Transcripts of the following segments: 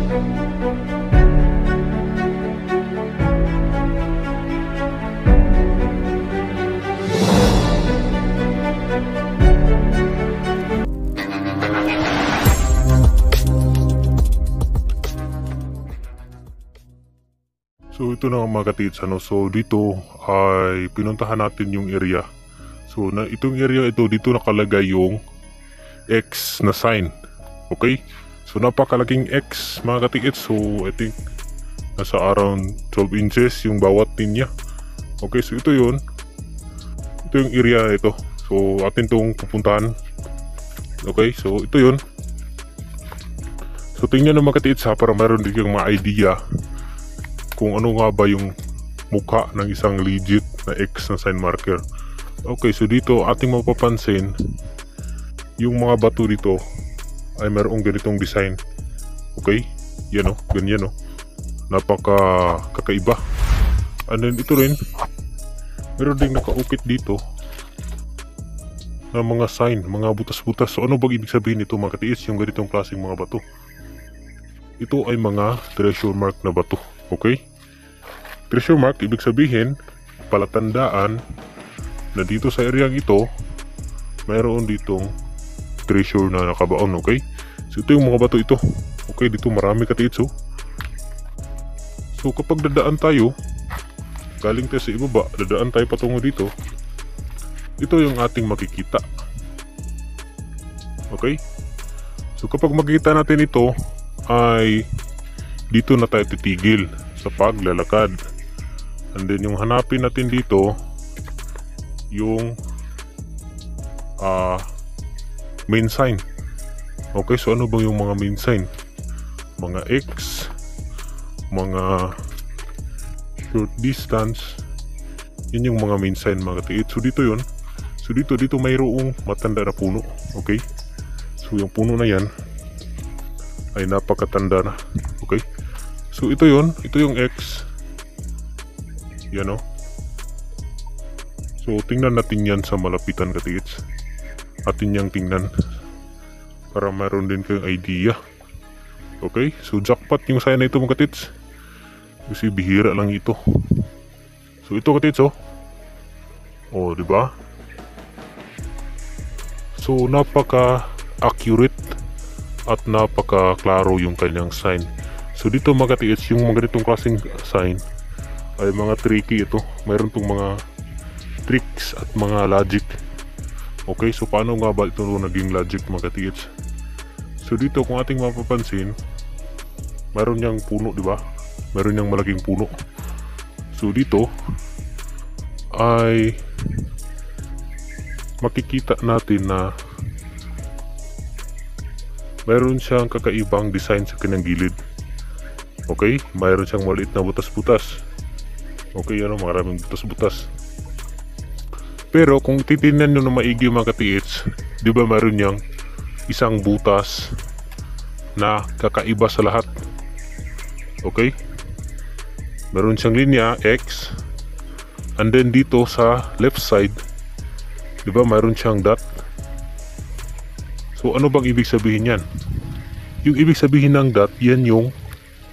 So ito na mga katiits, so dito ay pinuntahan natin yung area. So itong area ito, dito nakalagay yung X na sign. Okay? So napakalaking X mga katiits. So I think nasa around 12 inches yung bawat linya. Okay, so ito yun. Ito yung area na ito. So atin itong pupuntahan. Okay, so ito yun. So tingnan ng mga katiits para mayroon din kang ma-idea kung ano nga ba yung mukha ng isang legit na X na sign marker. Okay, so dito ating mapapansin yung mga bato dito ay mayroong ganitong design. Okay, yan o, ganyan o, kakaiba. And then ito rin, meron ding nakaukit dito na mga sign, mga butas-butas. So ano bang ibig sabihin nito mga katiis, yung ganitong klaseng mga bato? Ito ay mga treasure mark na bato. Okay? Treasure mark, ibig sabihin, palatandaan na dito sa area ito, mayroon ditong treasure na nakabaon. Okay? So ito yung mga bato ito. Okay, dito marami katiits. So kapag dadaan tayo, galing tayo sa ibaba, dadaan tayo patungo dito, ito yung ating makikita. Okay? So kapag makikita natin ito, ay dito na tayo titigil sa paglalakad. And then yung hanapin natin dito yung main sign. Okay, so ano bang yung mga main sign? Mga X, mga short distance, yun yung mga main sign mga katiit. So dito yun. So dito mayroong matanda na puno. Okay, so yung puno na yan ay napakatanda na. Okay, so ito yun, ito yung X. Yan o. So tingnan natin yan sa malapitan katiits. Atin yang tingnan para mayroon din kayong idea. Okay, so jackpot yung sign na ito mga katiits, kasi bihira lang ito. So ito katiits oh, diba? So napaka accurate at napaka-klaro yung kanyang sign. So dito mga katiits, yung mga ganitong klaseng sign ay mga tricky ito. Mayroon tong mga tricks at mga logic. Okay, so paano nga ba ito naging logic mga katiits? So dito kung ating mapapansin, mayroon niyang puno, di ba? Mayroon niyang malaking puno. So dito ay makikita natin na mayroon siyang kakaibang design sa kanyang gilid. Okay, mayroon siyang maliit na butas-butas. Okay, maraming butas-butas. Pero kung titingnan nyo na maigi mga katiits, di ba mayroon niyang isang butas na kakaiba sa lahat. Okay, meron siyang linya X, and then dito sa left side, di ba mayroon siyang dot. So ano bang ibig sabihin yan? Yung ibig sabihin ng dot, yan yung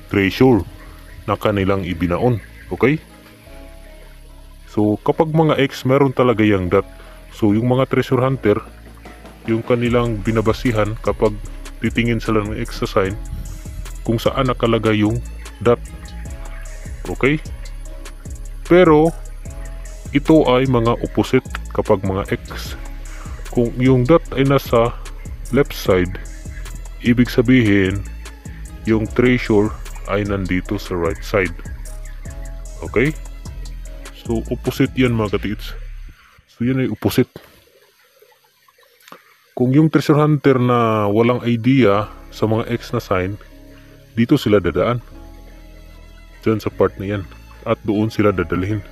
treasure na kanilang ibinaon. Okay, so kapag mga X, meron talaga yung dot. So yung mga treasure hunter, yung kanilang binabasihan kapag titingin sila ng X sa sign, kung saan nakalagay yung dot. Okay, pero ito ay mga opposite kapag mga X. Kung yung dot ay nasa left side, ibig sabihin yung treasure ay nandito sa right side. Okay, so opposite yan mga katiits. So yan ay opposite. Kung yung treasure hunter na walang idea sa mga X na sign, dito sila dadaan, dyan sa part na yan, at doon sila dadalhin.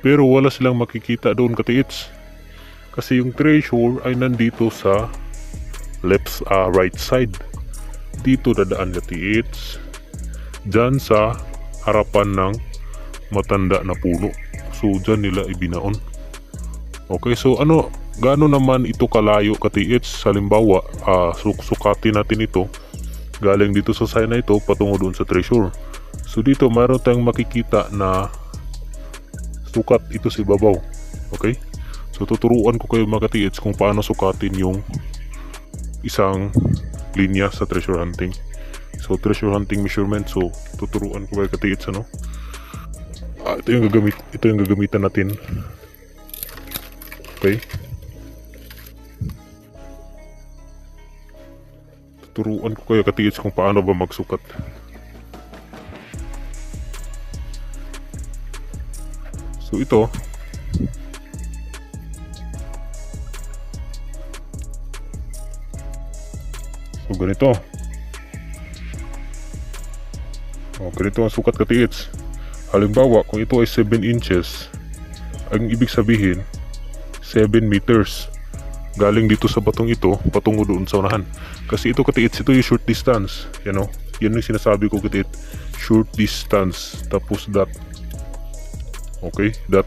Pero wala silang makikita doon katiits, kasi yung treasure ay nandito sa right side. Dito dadaan katiits, dyan sa harapan ng matanda na puno. So dyan nila ibinaon. Okay, so gaano naman ito kalayo katiits? Halimbawa, sukatin natin ito. galing dito sa sign na ito patungo doon sa treasure. So dito mayroon tayong makikita na sukat ito sa ibabaw. Okay? So tuturuan ko kayo mga katiits kung paano sukatin yung isang linya sa treasure hunting. So treasure hunting measurement. So tuturuan ko kayo katiits ano. Ito yung gagamitan natin. Okay? Tuturuan ko kayo katiits kung paano ba magsukat. So ito, so ganito. Ganito ang sukat katiits. Halimbawa, kung ito ay 7 inches, ang ibig sabihin 7 meters. Galing dito sa batong ito patungo doon sa unahan. Kasi ito katiits, ito yung short distance. Yan o, yan yung sinasabi ko katiits. Short distance, tapos dot. Okay, dot.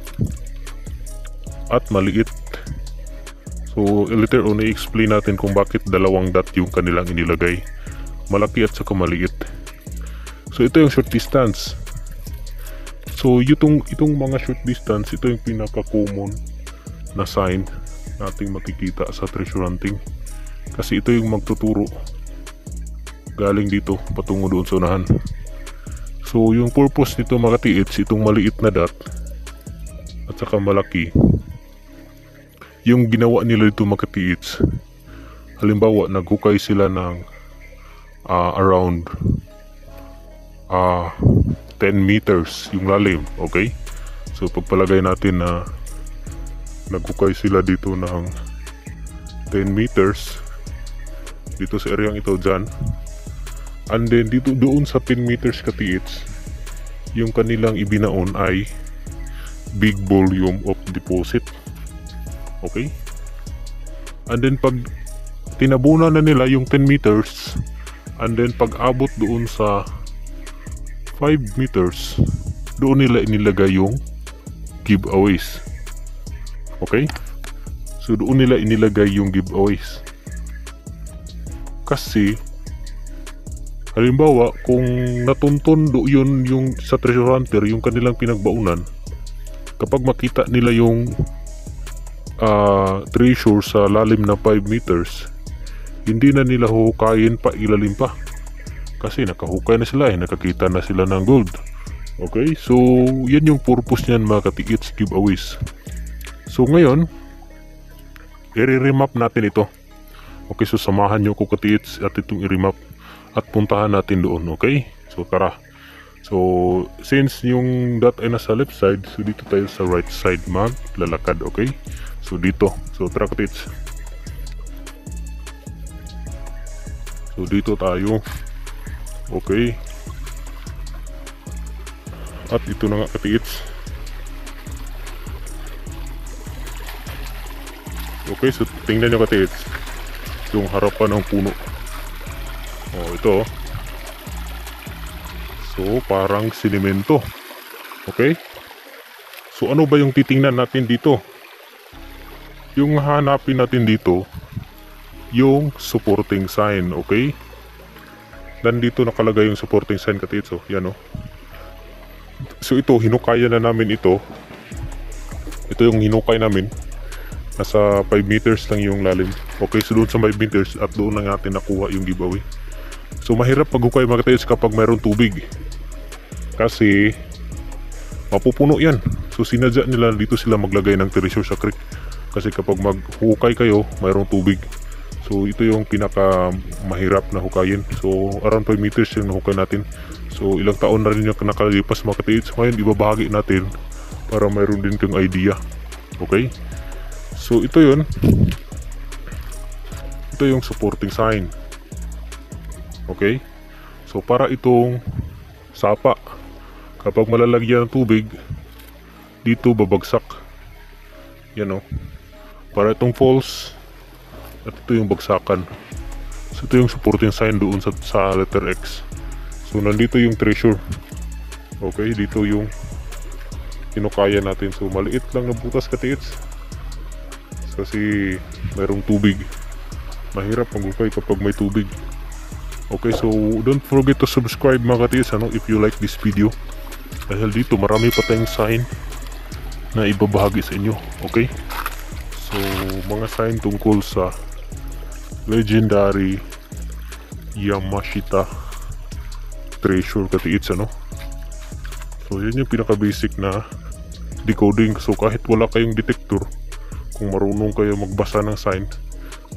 At maliit. So later on i-explain natin kung bakit dalawang dot yung kanilang inilagay. Malaki at saka maliit. So ito yung short distance. So itong mga short distance, ito yung pinaka-common na sign nating makikita sa treasure hunting. Kasi ito yung magtuturo galing dito patungo doon sa unahan. So yung purpose nito mga katiits, itong maliit na dot at saka malaki, yung ginawa nila dito mga katiits, halimbawa naghukay sila ng around 10 meters yung lalim. Okay, so pagpalagay natin na naghukay sila dito ng 10 meters dito sa area ito dyan, and then dito doon sa 10 meters katiits, yung kanilang ibinaon ay big volume of deposit. Okay, and then pag tinabunan na nila yung 10 meters, and then pag abot doon sa 5 meters, doon nila inilagay yung giveaways. Okay, so doon nila inilagay yung giveaways. Kasi halimbawa kung natunton yun yung sa treasure hunter, yung kanilang pinagbaunan, kapag makita nila yung treasure sa lalim na 5 meters, hindi na nila huhukayin pa ilalim pa. Kasi nakahukay na sila, nakakita na sila ng gold. Okay, so yan yung purpose niyan mga katiits, giveaways. So ngayon, i-remap natin ito. Okay, so samahan nyo ko katiits at itong i-remap at puntahan natin doon. Okay, so tara. So since yung dot ay nasa left side, so dito tayo sa right side maglalakad. Okay, so dito, so tara katiits. So dito tayo. Okay, at ito na nga katiits. Okay, so tingnan nyo katiits yung harapan ng puno. Ito. So parang sinimento. Okay, so ano ba yung titingnan natin dito? Yung hanapin natin dito yung supporting sign. Okay, dan dito nakalagay yung supporting sign katiits. So yan o. So ito, hinukayan na namin ito. Ito yung hinukay namin. Nasa 5 meters lang yung lalim. Okay, so doon sa 5 meters at doon lang natin nakuha yung giveaway. So mahirap paghukay mga katiits kapag mayroon tubig. Kasi mapupuno yan. So sinadya nila dito sila maglagay ng treasure sa creek. Kasi kapag maghukay kayo, mayroong tubig. So ito yung pinaka mahirap na hukayin. So around 5 meters yung nahukay natin. So ilang taon na rin yung nakalipas mga katiits. Ngayon ibabahagi natin para mayroon din kang idea. Okay, so ito yun. Ito yung supporting sign. Okay, so para itong sapa, kapag malalagyan ng tubig dito babagsak. Yan o. Para itong falls, at ito yung bagsakan. So ito yung supporting sign doon sa letter X. So nandito yung treasure. Okay, dito yung kinukaya natin. So maliit lang na butas katiits. Kasi mayroong tubig. Mahirap maghukay kapag may tubig. Okay, so don't forget to subscribe mga katiits, ano, if you like this video. Dahil dito marami pa tayong sign na ibabahagi sa inyo. Okay, so mga sign tungkol sa legendary Yamashita treasure katiits, ano. So yan yung pinaka basic na decoding. So kahit wala kayong detector, kung marunong kayo magbasa ng sign,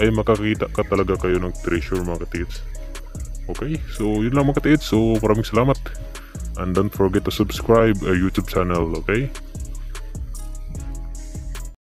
ay makakita ka talaga kayo ng treasure mga katiits. Okay, so yun lang mga katiits. So maraming salamat, and don't forget to subscribe our YouTube channel. Okay.